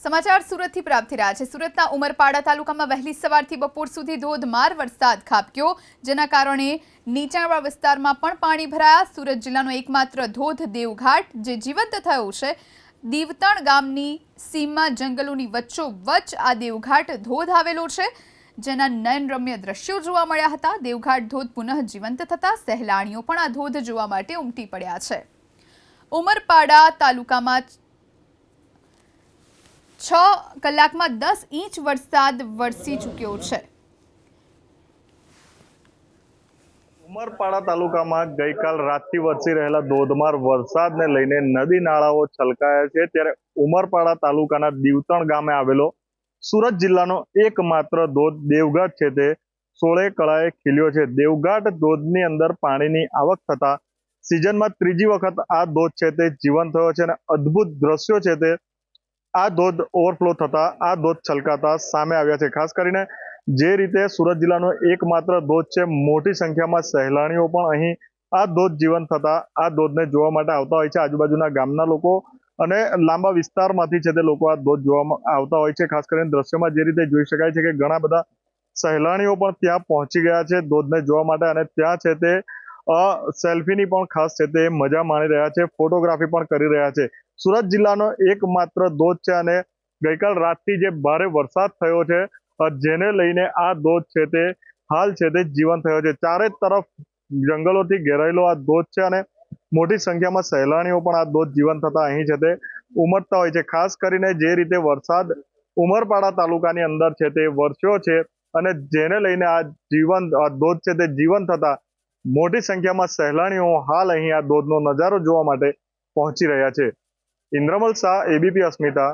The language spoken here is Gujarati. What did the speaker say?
સમાચાર સુરતથી પ્રાપ્ત થઈ રહ્યા છે। સુરતના ઉમરપાડા તાલુકામાં વહેલી સવારથી બપોર સુધી ધોધમાર વરસાદ ખાબક્યો, જેના કારણે નીચાણવાળા વિસ્તારમાં પણ પાણી ભરાયા। સુરત જિલ્લાનો એકમાત્ર ધોધ દેવઘાટ જે જીવંત થયો છે। દીવતણ ગામની સીમમાં જંગલોની વચ્ચોવચ્ચ આ દેવઘાટ ધોધ આવેલો છે, જેના નયનરમ્ય દ્રશ્યો જોવા મળ્યા હતા। દેવઘાટ ધોધ પુનઃ જીવંત થતા સહેલાણીઓ પણ આ ધોધ જોવા માટે ઉમટી પડ્યા છે। ઉમરપાડા તાલુકામાં 6 કલાકમાં 10 ઇંચ વરસાદ વરસી ચૂક્યો છે। ઉમરપાડા તાલુકામાં ગઈકાલ રાતથી વરસી રહેલા ધોધમાર વરસાદને લઈને નદી નાળાઓ છલકાયા છે। ત્યારે ઉમરપાડા તાલુકાના દીવતણ ગામે આવેલો સુરત જિલ્લાનો એકમાત્ર ધોધ દેવઘાટ છે તે 16 કળાએ ખીલ્યો છે। દેવઘાટ ધોધની અંદર પાણીની આવક થતા સિઝનમાં ત્રીજી વખત આ ધોધ છે તે જીવંત થયો છે અને અદ્ભુત દ્રશ્યો છે તે આ ધોધ ઓવરફ્લો થતા આ ધોધ છલકાતા સામે આવ્યા છે। ખાસ કરીને જે રીતે સુરત જિલ્લાનો એકમાત્ર ધોધ છે, મોટી સંખ્યામાં સહેલાણીઓ પણ અહીં આ ધોધ જીવંત થતા આ ધોધને જોવા માટે આવતા હોય છે। આજુબાજુના ગામના લોકો અને લાંબા વિસ્તારમાંથી છે તે લોકો આ ધોધ જોવા આવતા હોય છે। ખાસ કરીને દ્રશ્યમાં જે રીતે જોઈ શકાય છે કે ઘણા બધા સહેલાણીઓ પણ ત્યાં પહોંચી ગયા છે ધોધને જોવા માટે, અને ત્યાં છે તે સેલ્ફીની પણ ખાસ છે તે મજા માણી રહ્યા છે, ફોટોગ્રાફી પણ કરી રહ્યા છે। સુરત જિલ્લાનો એકમાત્ર ધોધ છે અને ગઈકાલ રાતથી જે ભારે વરસાદ થયો છે જેને લઈને આ ધોધ છે તે હાલ છે તે જીવંત થયો છે। ચારે તરફ જંગલોથી ઘેરાયેલો આ ધોધ છે અને મોટી સંખ્યામાં સહેલાણીઓ પણ આ ધોધ જીવંત થતા અહીં છે તે ઉમટતા હોય છે। ખાસ કરીને જે રીતે વરસાદ ઉમરપાડા તાલુકાની અંદર છે તે વરસ્યો છે અને જેને લઈને આ ધોધ છે તે જીવંત થતા મોટી સંખ્યામાં સહેલાણીઓ હાલ અહીં આ ધોધનો નજારો જોવા માટે પહોંચી રહ્યા છે। ઇન્દ્રમલ શાહ, એબીપી અસ્મિતા,